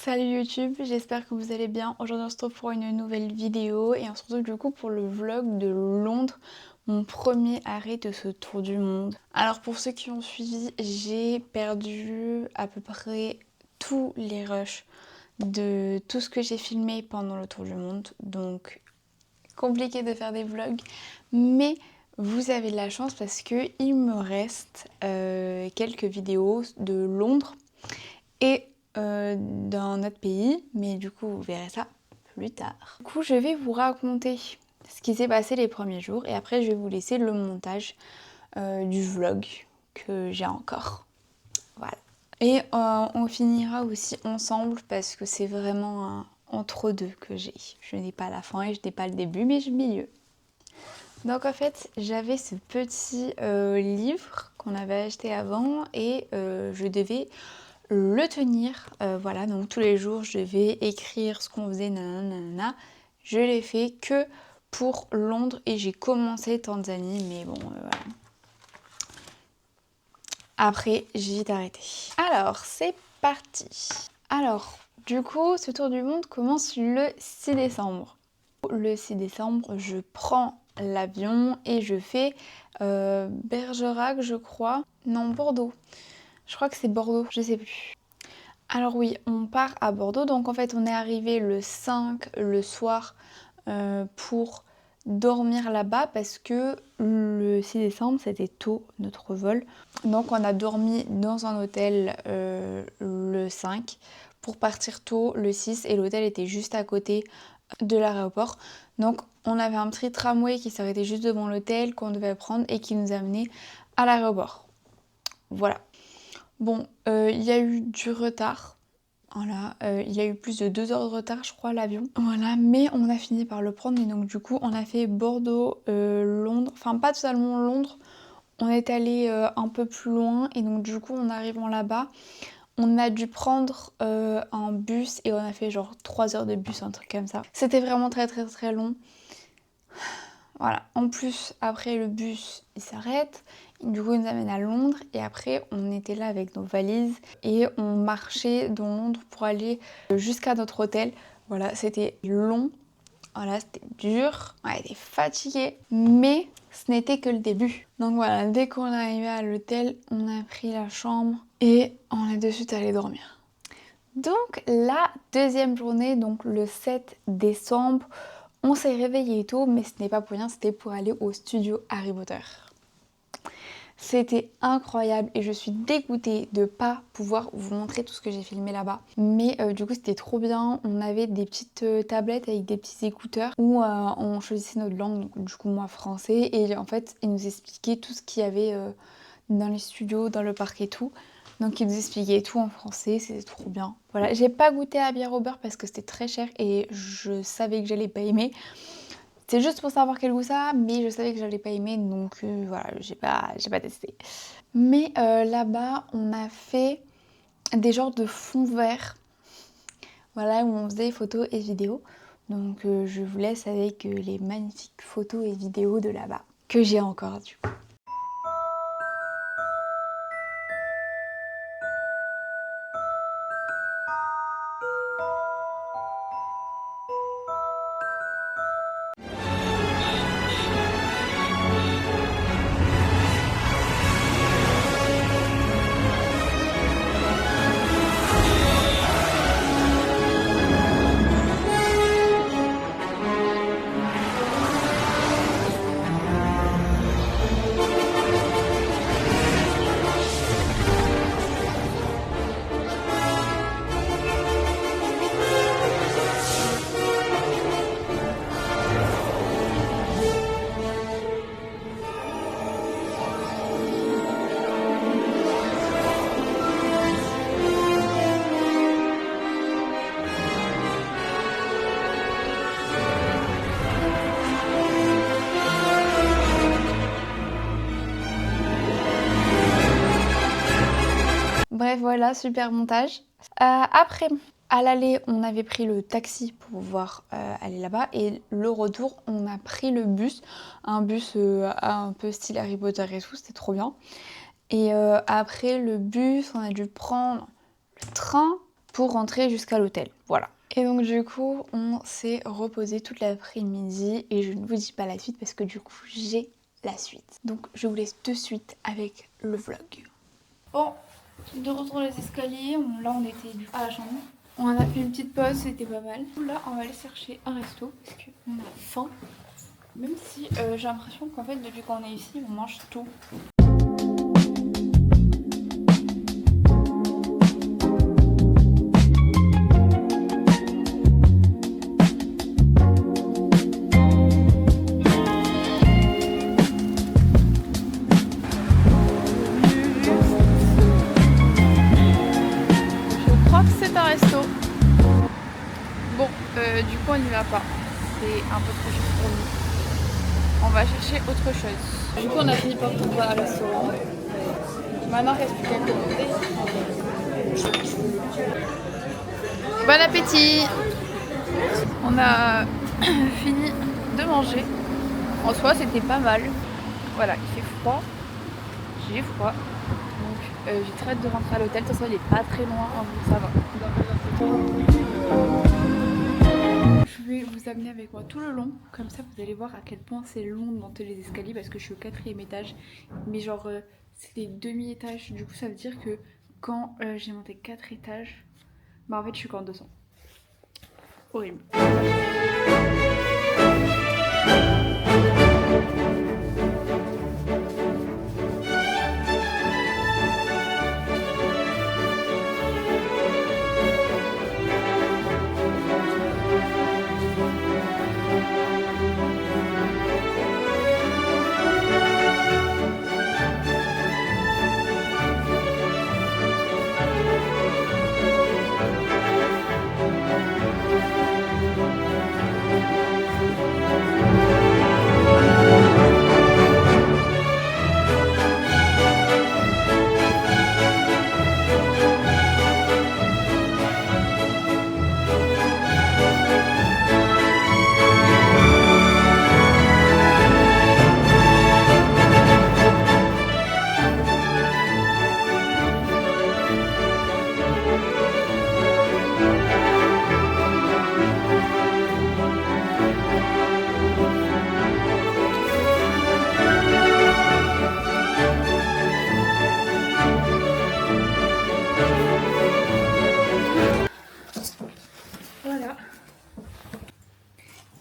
Salut YouTube, j'espère que vous allez bien. Aujourd'hui on se retrouve pour une nouvelle vidéo et on se retrouve du coup pour le vlog de Londres, mon premier arrêt de ce tour du monde. Alors pour ceux qui ont suivi, j'ai perdu à peu près tous les rushs de tout ce que j'ai filmé pendant le tour du monde, donc compliqué de faire des vlogs, mais vous avez de la chance parce que il me reste quelques vidéos de Londres et d'un autre pays, mais du coup vous verrez ça plus tard. Du coup je vais vous raconter ce qui s'est passé les premiers jours et après je vais vous laisser le montage du vlog que j'ai encore. Voilà. Et on finira aussi ensemble parce que c'est vraiment un entre-deux que j'ai. Je n'ai pas la fin et je n'ai pas le début mais j'ai le milieu. Donc en fait j'avais ce petit livre qu'on avait acheté avant et je devais le tenir. Voilà, donc tous les jours je vais écrire ce qu'on faisait, nanana. Je l'ai fait que pour Londres et j'ai commencé Tanzanie, mais bon, voilà. Après, j'ai vite arrêté. Alors, c'est parti. Alors, du coup, ce tour du monde commence le 6 décembre. Le 6 décembre, je prends l'avion et je fais Bergerac, je crois. Non, Bordeaux. Je crois que c'est Bordeaux, je sais plus. Alors oui, on part à Bordeaux, donc en fait on est arrivé le 5 le soir pour dormir là-bas parce que le 6 décembre c'était tôt notre vol. Donc on a dormi dans un hôtel le 5 pour partir tôt le 6 et l'hôtel était juste à côté de l'aéroport. Donc on avait un petit tramway qui s'arrêtait juste devant l'hôtel qu'on devait prendre et qui nous amenait à l'aéroport. Voilà. Bon, il y a eu du retard. Voilà, il y a eu plus de 2 heures de retard, je crois, l'avion. Voilà, mais on a fini par le prendre. Et donc, du coup, on a fait Bordeaux, Londres. Enfin, pas totalement Londres. On est allé un peu plus loin. Et donc, du coup, en arrivant là-bas, on a dû prendre un bus. Et on a fait genre 3 heures de bus, un truc comme ça. C'était vraiment très, très, très long. Voilà, en plus, après le bus, il s'arrête. Du coup, il nous amène à Londres. Et après, on était là avec nos valises. Et on marchait dans Londres pour aller jusqu'à notre hôtel. Voilà, c'était long. Voilà, c'était dur. On était fatigués. Mais ce n'était que le début. Donc voilà, dès qu'on est arrivé à l'hôtel, on a pris la chambre. Et on est de suite allé dormir. Donc la deuxième journée, donc le 7 décembre, on s'est réveillé tôt, mais ce n'est pas pour rien, c'était pour aller au studio Harry Potter. C'était incroyable et je suis dégoûtée de pas pouvoir vous montrer tout ce que j'ai filmé là-bas. Mais du coup c'était trop bien, on avait des petites tablettes avec des petits écouteurs où on choisissait notre langue, donc du coup moi français, et en fait ils nous expliquaient tout ce qu'il y avait dans les studios, dans le parc et tout. Donc ils nous expliquaient tout en français, c'était trop bien. Voilà, j'ai pas goûté à la bière au beurre parce que c'était très cher et je savais que j'allais pas aimer. C'est juste pour savoir quel goût ça a, mais je savais que j'allais pas aimer, donc voilà, j'ai pas testé. Mais là-bas, on a fait des genres de fonds verts, voilà, où on faisait photos et vidéos. Donc je vous laisse avec les magnifiques photos et vidéos de là-bas, que j'ai encore du coup. Bref, voilà, super montage. Après, à l'aller, on avait pris le taxi pour pouvoir aller là-bas. Et le retour, on a pris le bus. Un bus un peu style Harry Potter et tout, c'était trop bien. Et après le bus, on a dû prendre le train pour rentrer jusqu'à l'hôtel. Voilà. Et donc du coup, on s'est reposé toute l'après-midi et je ne vous dis pas la suite parce que du coup, j'ai la suite. Donc je vous laisse de suite avec le vlog. Bon, de retour les escaliers, là on était du coup à la chambre. On a fait une petite pause, c'était pas mal. Là, on va aller chercher un resto parce qu'on a faim. Même si j'ai l'impression qu'en fait, depuis qu'on est ici, on mange tout. Du coup on n'y va pas, c'est un peu trop cher pour nous. On va chercher autre chose. Du coup on a fini par trouver un restaurant. Maintenant il reste plus qu'à commander. Bon appétit. On a fini de manger. En soi c'était pas mal. Voilà, il fait froid. J'ai froid. Donc j'ai très hâte de rentrer à l'hôtel. De toute façon il est pas très loin, donc ça va. Je vais vous amener avec moi tout le long, comme ça vous allez voir à quel point c'est long de monter les escaliers parce que je suis au 4e étage, mais genre c'est des demi-étages, du coup ça veut dire que quand j'ai monté 4 étages, bah en fait je suis qu'en 200. Horrible.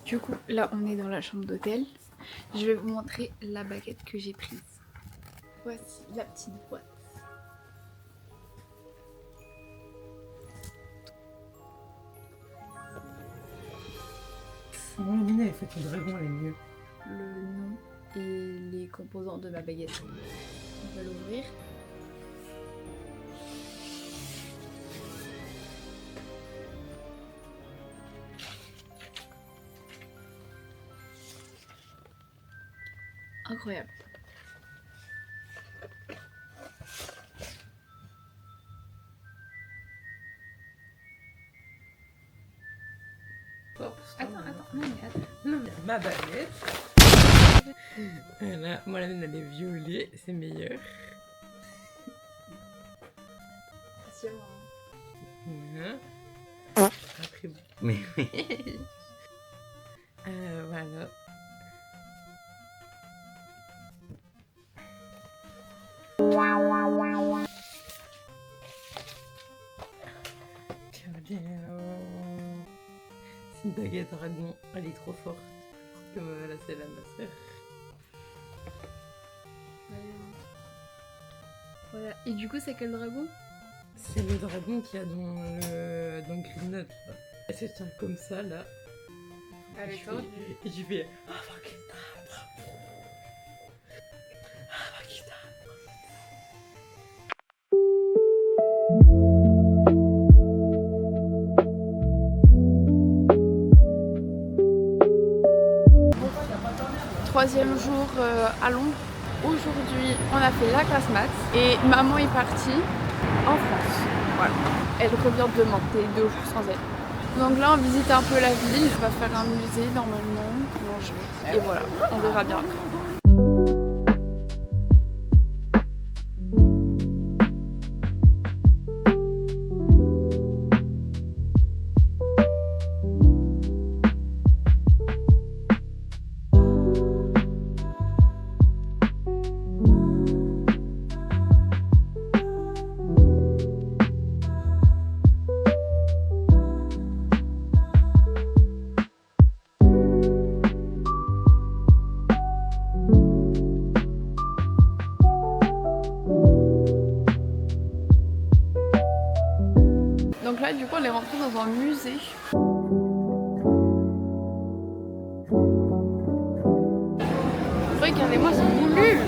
Du coup, là, on est dans la chambre d'hôtel. Je vais vous montrer la baguette que j'ai prise. Voici la petite boîte. Bon, Lina, elle fait ton dragon, elle est mieux. Le nom et les composants de ma baguette. On va l'ouvrir. Incroyable. Hop, Attends, non mais attends. Non, mais ma baguette. Voilà, moi la mienne elle est violet, c'est meilleur. Assure-moi. Voilà. Après, mais voilà. C'est une baguette dragon, elle est trop forte. Comme la celle à ma soeur. Voilà. Et du coup, c'est quel dragon? C'est le dragon qu'il y a dans Green Note. Elle se tient comme ça là. Elle est forte. Et je fais Avakidabra. Avakidabra. Troisième jour à Londres. Aujourd'hui, on a fait la classe maths et maman est partie en France. Voilà. Elle revient demain, t'es 2 jours sans elle. Donc là, on visite un peu la ville. On va faire un musée normalement, manger. Et voilà, on verra bien après. coup, on est rentré dans un musée. Regardez-moi ce boulu.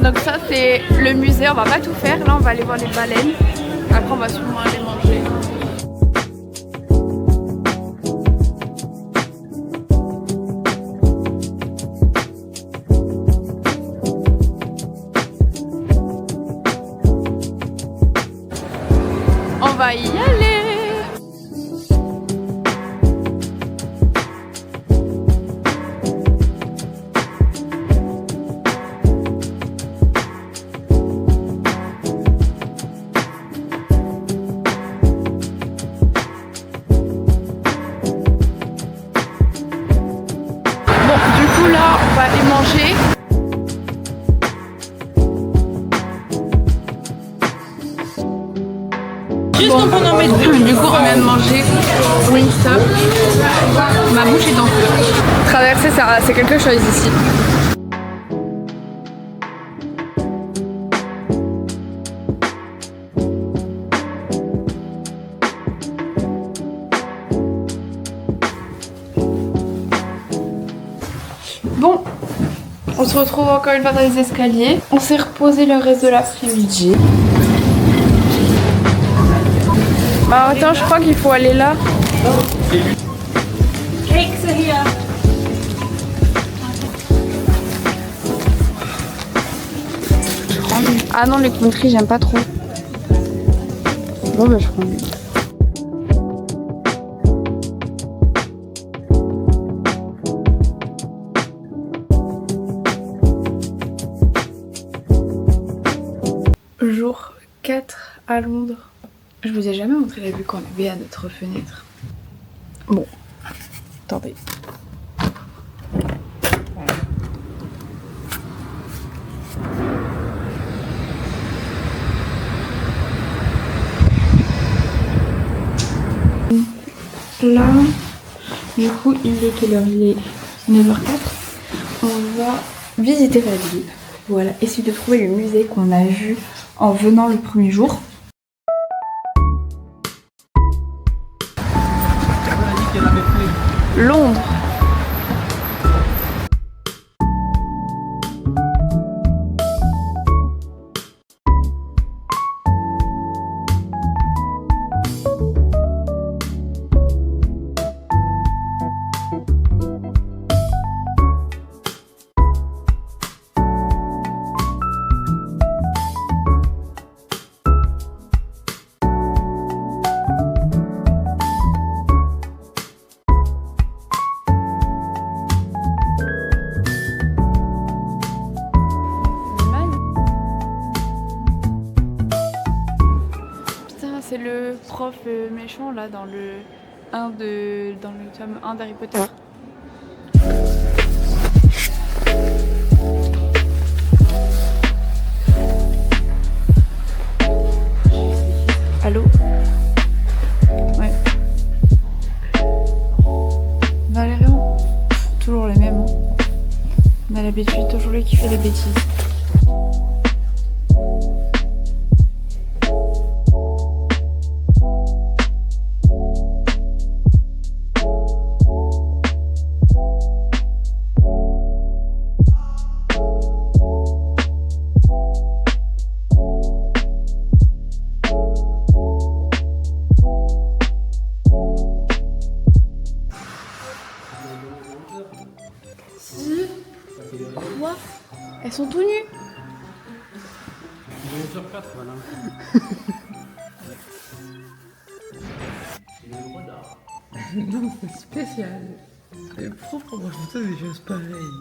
Donc ça c'est le musée, on va pas tout faire, là on va aller voir les baleines, après on va sûrement aller manger. On va y aller. Là, on va aller manger. Juste bon, on en met deux. Du coup, on vient de manger Wingstop. Ma bouche est en feu. Traverser, ça, c'est quelque chose ici. Bon, on se retrouve encore une fois dans les escaliers. On s'est reposé le reste de l'après-midi. Bah attends, je crois qu'il faut aller là. Ah non, les country, j'aime pas trop. Bon bah je prends lui. Jour 4 à Londres. Je vous ai jamais montré la vue qu'on avait à notre fenêtre. Bon, attendez. Là, du coup, il est quelle heure? Il est 9h04. On va visiter la ville. Voilà, essayer de trouver le musée qu'on a vu en venant le premier jour. Londres. C'est le prof méchant là dans le tome 1 d'Harry Potter. Allô? Ouais. Valérian? Toujours les mêmes. Hein. On a l'habitude, toujours lui qui fait des bêtises. Quoi? Elles sont tout nues. 11h04, voilà. Non, c'est spécial. C'est propre pour moi, je fais des choses pareilles.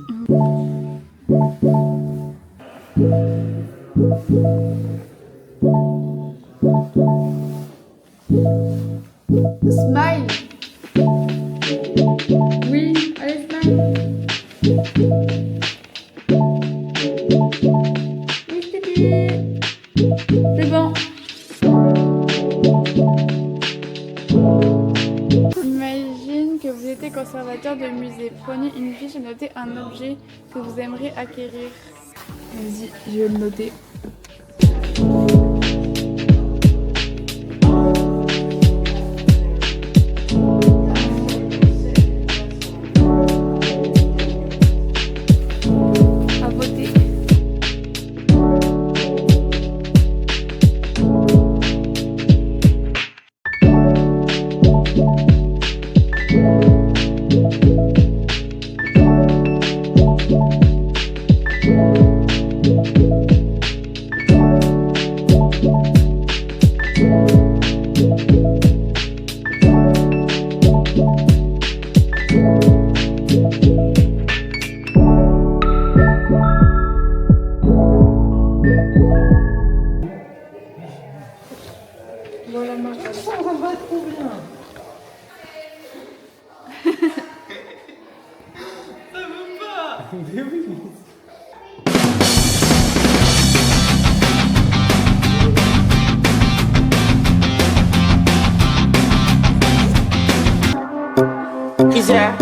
Smile. Oui, allez, smile. Oui, Stevie. C'est bon. Imagine que vous étiez conservateur de musée. Prenez une fiche et notez un objet que vous aimeriez acquérir. Vas-y, je vais le noter. À voter. Voilà, moi, Ça va trop bien. Ça veut pas. Mais oui. Isaac.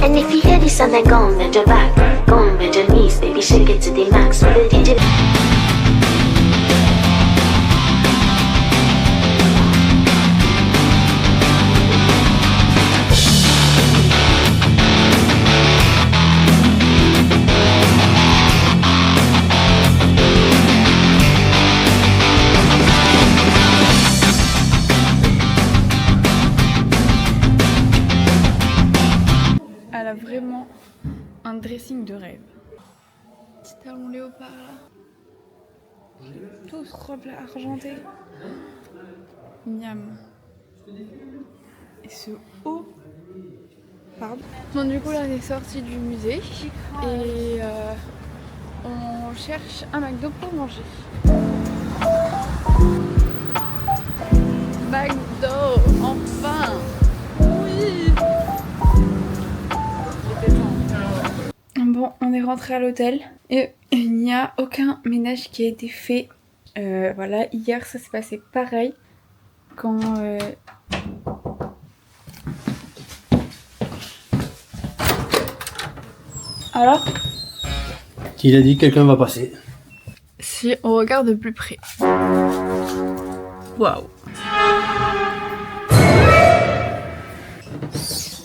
And if you hear this on the gong with your back, gong with your knees, baby, shake it to the max with the DJ. Elle a vraiment un dressing de rêve. Petit talon léopard là. Tous robe argentée. Miam. Et ce haut. Pardon. Bon, du coup là on est sorti du musée et on cherche un McDo pour manger. McDo, enfin. Oui. Bon, on est rentré à l'hôtel et il n'y a aucun ménage qui a été fait. Voilà, hier ça s'est passé pareil quand Alors, Il a dit que quelqu'un va passer. si on regarde de plus près. Waouh.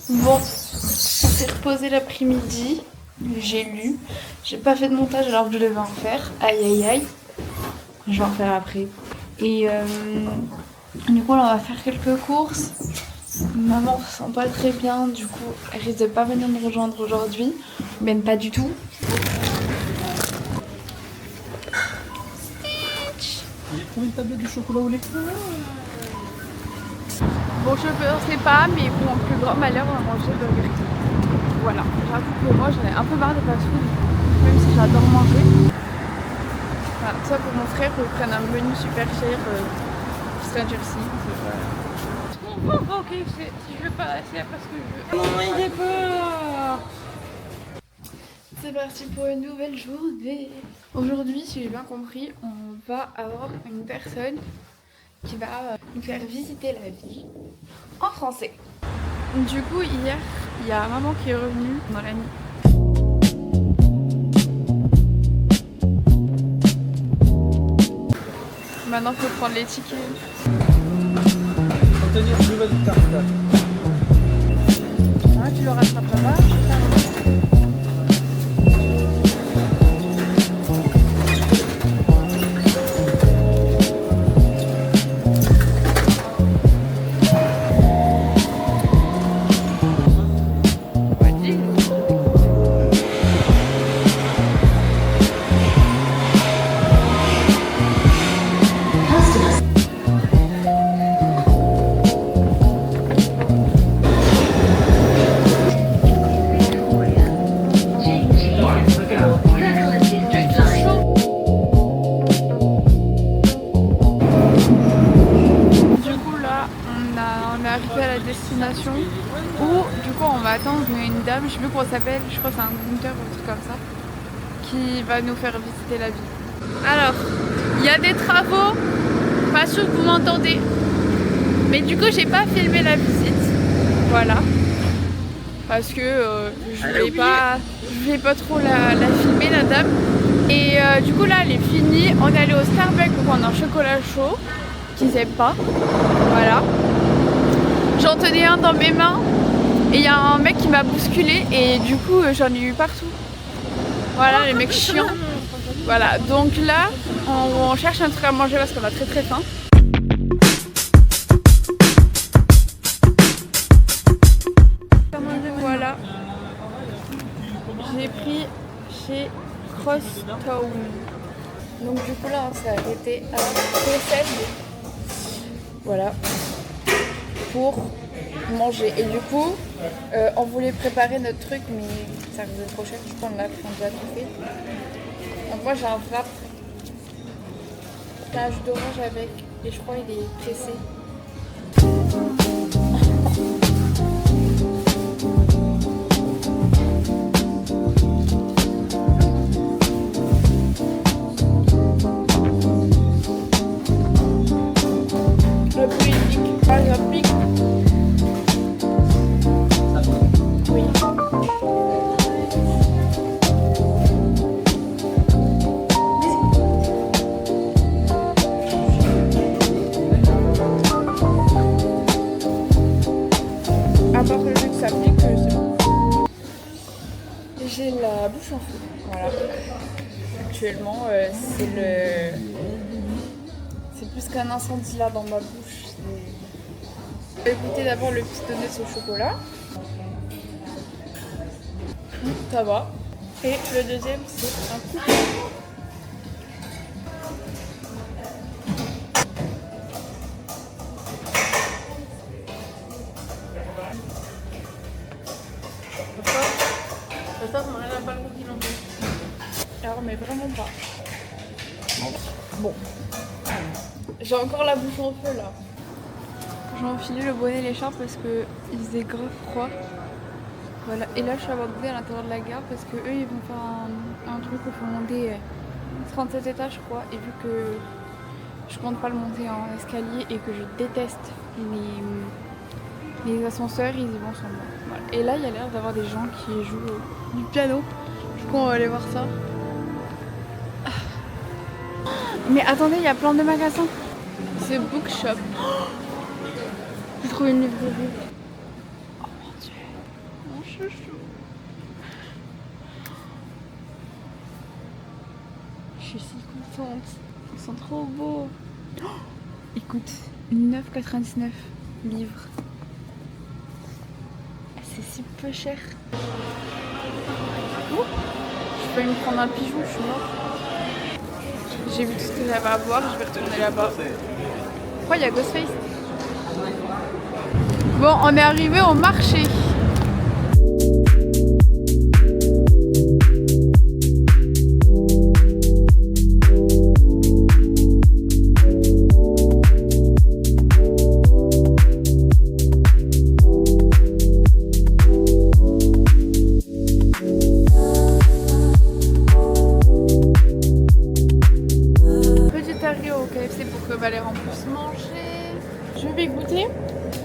Bon, on s'est reposé l'après-midi. J'ai lu. J'ai pas fait de montage alors que je devais en faire. Aïe aïe aïe. Je vais en faire après. Et du coup là on va faire quelques courses. Maman se sent pas très bien, du coup elle risque de pas venir me rejoindre aujourd'hui. Même pas du tout. Il a trouvé une tablette de chocolat au lait. Bon, je ne sais pas, mais pour mon plus grand malheur, on a mangé Burger King. Voilà, j'avoue que moi j'en ai un peu marre des fast-food, même si j'adore manger. Voilà, ça pour mon frère, ils prennent un menu super cher Stranger Things. Voilà. Ok, si je veux pas, c'est parce que je veux. Non, il est peur. C'est parti pour une nouvelle journée. Aujourd'hui, si j'ai bien compris, on va avoir une personne qui va nous faire visiter la ville en français. Du coup, hier, il y a maman qui est revenue dans la nuit. Maintenant, il faut prendre les tickets. Faut tenir une nouvelle carte. Ah, tu le rattrapes là-bas. destination où du coup on va attendre une dame, je sais plus comment elle s'appelle, je crois que c'est un compteur ou un truc comme ça, qui va nous faire visiter la ville. Alors, il y a des travaux, pas sûr que vous m'entendez, mais du coup j'ai pas filmé la visite, voilà, parce que je voulais pas trop la filmer la dame. Et du coup là elle est finie, on est allé au Starbucks pour prendre un chocolat chaud qu'ils aiment pas, voilà. J'en tenais un dans mes mains et il y a un mec qui m'a bousculé et du coup j'en ai eu partout. Voilà, les mecs chiants. Voilà, donc là on cherche un truc à manger parce qu'on a très faim. Voilà, j'ai pris chez Crosstown. Donc du coup là on s'est arrêté à Cressed. Voilà, pour manger. Et du coup on voulait préparer notre truc mais ça faisait trop cher, je crois qu'on a déjà tout fait. Donc moi j'ai un wrap, un jus d'orange avec, et je crois il est pressé. J'ai la bouche en feu, voilà. Actuellement, c'est plus qu'un incendie là dans ma bouche. Je vais goûter d'abord le petit donut au chocolat. Ça va. Et le deuxième, c'est un coup. Alors mais vraiment pas. Bon. J'ai encore la bouche en feu là. J'ai enfilé le bonnet et l'écharpe parce que il faisait grave froid. Voilà. Et là je suis abandonnée à l'intérieur de la gare parce que eux ils vont faire un truc où il faut monter 37 étages je crois. Et vu que je compte pas le monter en escalier et que je déteste les ascenseurs, ils y vont sans moi. Voilà. Et là il y a l'air d'avoir des gens qui jouent du piano. Du coup on va aller voir ça. Mais attendez, il y a plein de magasins. C'est Bookshop. J'ai trouvé une librairie. Oh mon dieu. Mon chouchou. Je suis si contente. Ils sont trop beaux. Oh, ils coûtent 9,99 livres. C'est si peu cher. Oh, je peux me prendre un pigeon, je suis morte. J'ai vu tout ce que j'avais à voir, je vais retourner là-bas. Pourquoi il y a Ghostface? Bon, on est arrivé au marché. Au KFC pour que Valère en puisse manger. Je vais goûter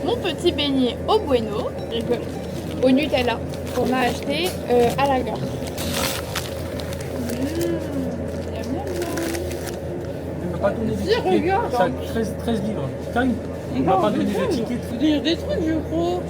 mon petit beignet au bueno, au Nutella qu'on a acheté à la gare. On m'a pas donné Si, d'étiquette. regarde. Ça a 13 livres. Putain, on m'a pas donné d'étiquette. Il y a des trucs je crois.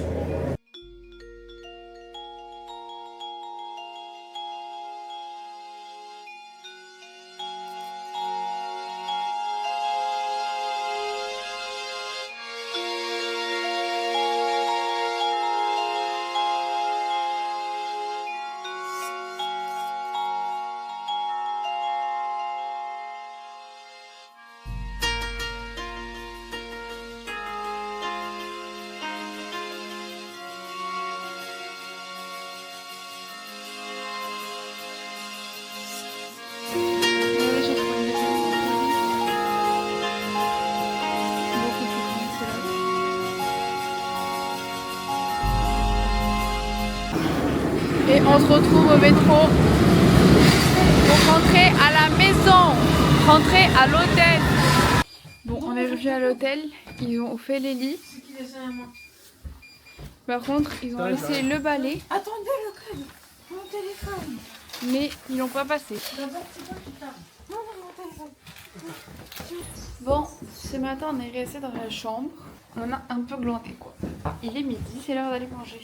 se retrouve au métro pour rentrer à la maison, rentrer à l'hôtel. Bon, on est revenu à l'hôtel, ils ont fait les lits. Par contre, ils ont laissé le balai. Attendez le code, mon téléphone. Mais ils l'ont pas passé. Bon, ce matin on est resté dans la chambre. On a un peu glandé quoi. Il est midi, c'est l'heure d'aller manger.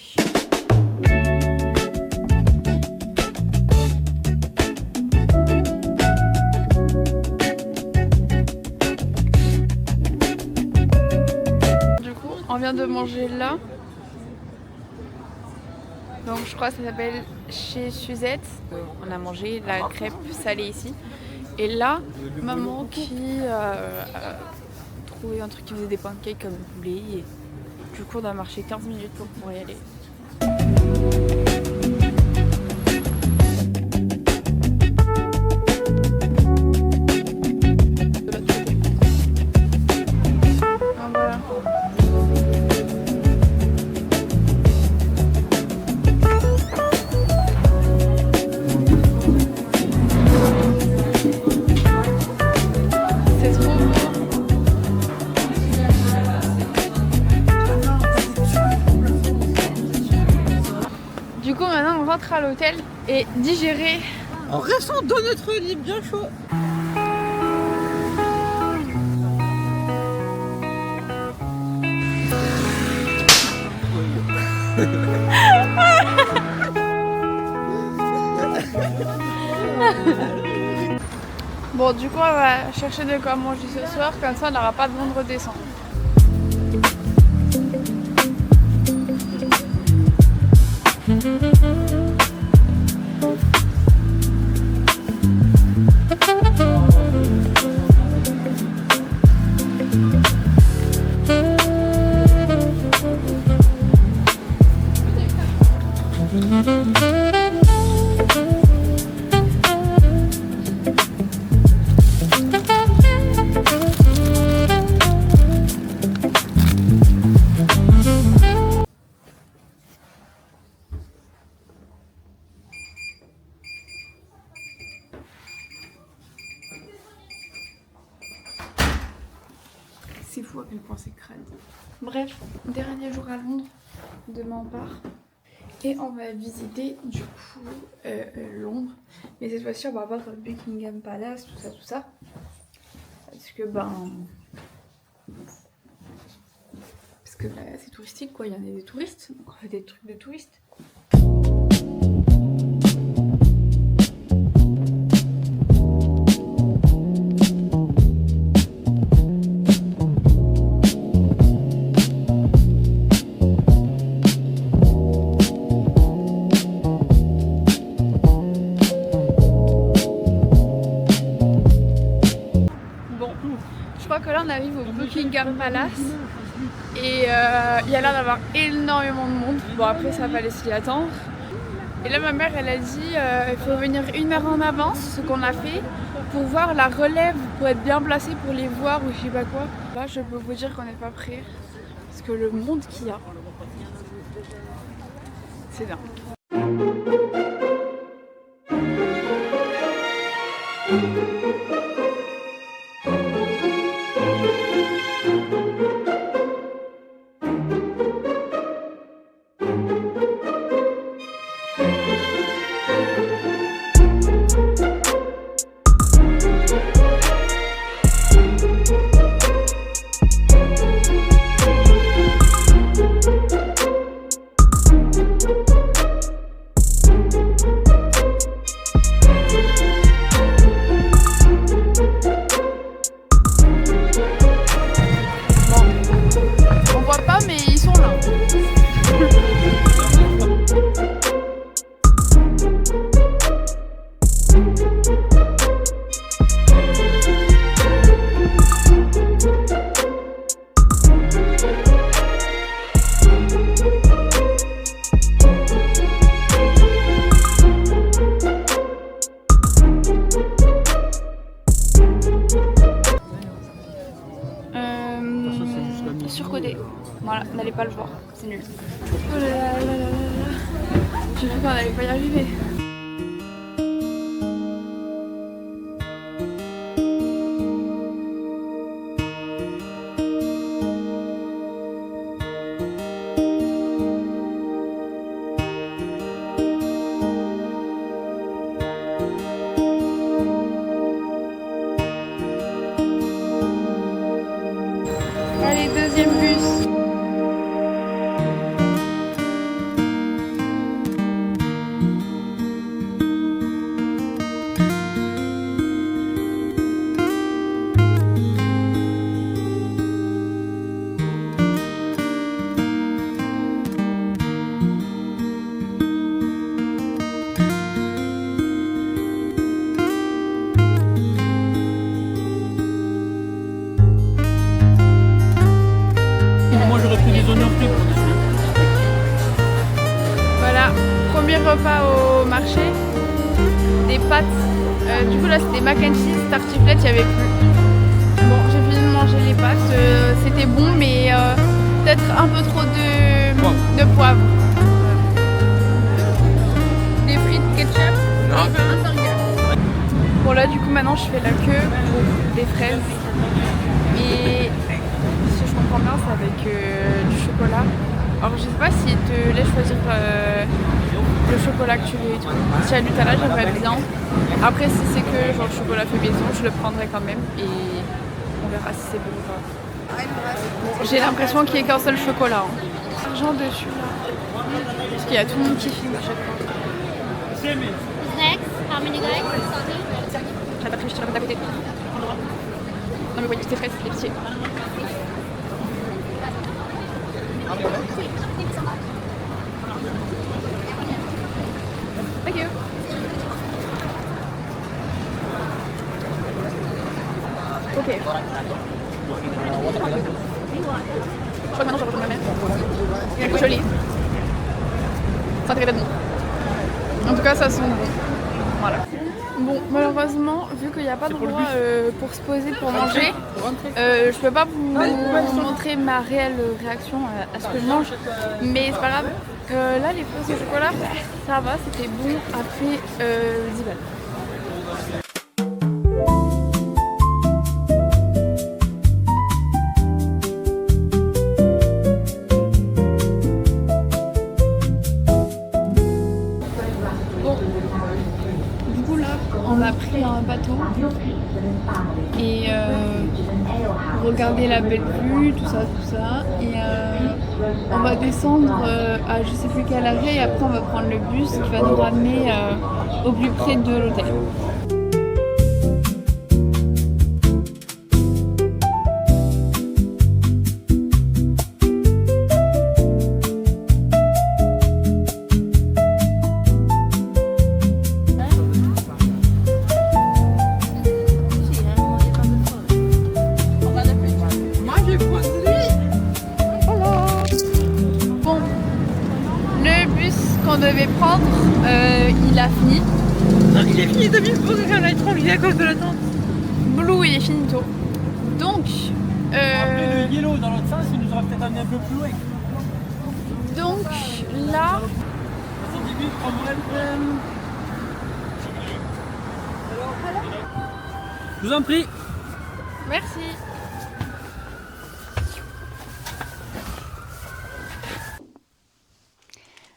Du coup, on vient de manger là. Donc je crois que ça s'appelle chez Suzette. On a mangé la crêpe salée ici. Et là, maman qui a trouvé un truc qui faisait des pancakes comme vous voulez. Et du coup, on a marché 15 minutes pour pouvoir y aller. Ah, voilà. Du coup maintenant on rentre à l'hôtel et digérer. En restant dans notre lit bien chaud. Bon du coup on va chercher de quoi manger ce soir, comme ça on n'aura pas besoin de redescendre. C'est fou à quel point c'est crade. Bref, dernier jour à Londres, demain on part. Et on va visiter du coup Londres. Mais cette fois-ci on va voir le Buckingham Palace, tout ça. Parce que c'est touristique quoi, il y en a des touristes, donc on fait des trucs de touristes. Je crois que là on arrive au Buckingham Palace et il y a l'air d'avoir énormément de monde. Bon après ça va laisser y attendre. Et là ma mère elle a dit il faut venir 1 heure en avance, ce qu'on a fait, pour voir la relève, pour être bien placé pour les voir ou je sais pas quoi. Là je peux vous dire qu'on n'est pas prêt parce que le monde qu'il y a, c'est dingue. Surcodé. Voilà, n'allez pas le voir, c'est nul. Oh là là là là là là. J'ai cru qu'on n'allait pas y arriver. Allez, deuxième bus. Moi j'aurais pris des oignons frits pour dessus. Voilà, premier repas au marché. Des pâtes. Du coup là c'était mac and cheese, tartiflette, il n'y avait plus. Bon, j'ai fini de manger les pâtes. C'était bon mais peut-être un peu trop de poivre. Des frites ketchup. Non. Un burger. Bon là du coup maintenant je fais la queue pour des fraises. Et si je comprends bien c'est avec du chocolat. Alors je sais pas s'il te laisse choisir le chocolat que tu veux et tout. Si à Nutella j'aimerais bien. Après si c'est que genre chocolat fait maison je le prendrai quand même et on verra si c'est bon ou pas. Bon, j'ai l'impression qu'il n'y ait qu'un seul chocolat. Hein. Argent dessus là. Parce qu'il y a tout le monde qui filme à chaque fois. Next, how many guys? Après je te la mets à côté. Non mais oui, c'est frais, c'est pitié. Thank you. Ok. Je crois que maintenant je retourne ma mère. Du coup je lis. Ça très bon. En tout cas ça sent bon. Voilà. Bon, malheureusement, vu qu'il n'y a pas d'endroit pour se poser pour manger, je peux pas vous montrer ma réelle réaction à ce que je mange. Mais c'est pas grave. Là, les fraises au chocolat, ça va, c'était bon. Après 10 balles. On a pris un bateau et regarder la belle vue, tout ça. Et on va descendre à je sais plus quel arrêt et après on va prendre le bus qui va nous ramener au plus près de l'hôtel. Qu'on devait prendre, il a fini. Non, il est fini 2000 pour faire la tranquille à cause de l'attente. Blue, il est finito. Donc, Après le yellow dans l'autre sens, il nous aurait peut-être amené un peu plus loin. Donc là, Je vous en prie. merci.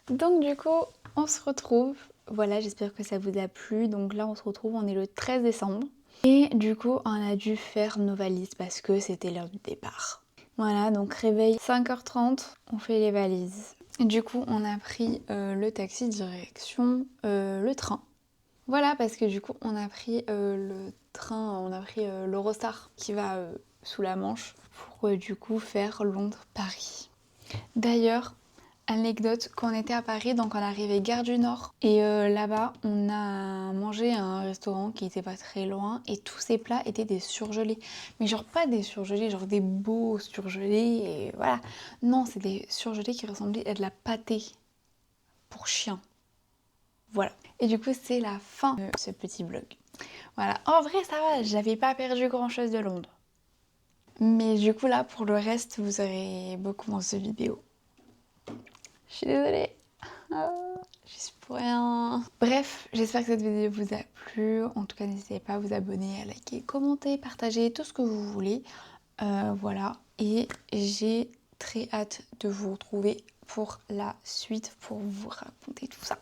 Donc du coup, on se retrouve. Voilà, j'espère que ça vous a plu. Donc là, on se retrouve, on est le 13 décembre. Et du coup, on a dû faire nos valises parce que c'était l'heure du départ. Voilà, donc réveil 5h30, on fait les valises. Et du coup, on a pris le taxi direction le train. Voilà, parce que du coup, on a pris le train, on a pris l'Eurostar qui va sous la Manche pour du coup faire Londres-Paris. D'ailleurs, anecdote, quand on était à Paris, donc on est arrivé gare du Nord et là-bas on a mangé à un restaurant qui était pas très loin et tous ces plats étaient des surgelés. Mais genre pas des surgelés, genre des beaux surgelés et voilà. Non, c'est des surgelés qui ressemblaient à de la pâtée pour chien. Voilà. Et du coup c'est la fin de ce petit vlog. Voilà, en vrai ça va, j'avais pas perdu grand chose de Londres. Mais du coup là pour le reste vous aurez beaucoup moins de vidéos. Je suis désolée. Je suis pour rien. Bref, j'espère que cette vidéo vous a plu. En tout cas, n'hésitez pas à vous abonner, à liker, commenter, partager, tout ce que vous voulez. Voilà. Et j'ai très hâte de vous retrouver pour la suite, pour vous raconter tout ça.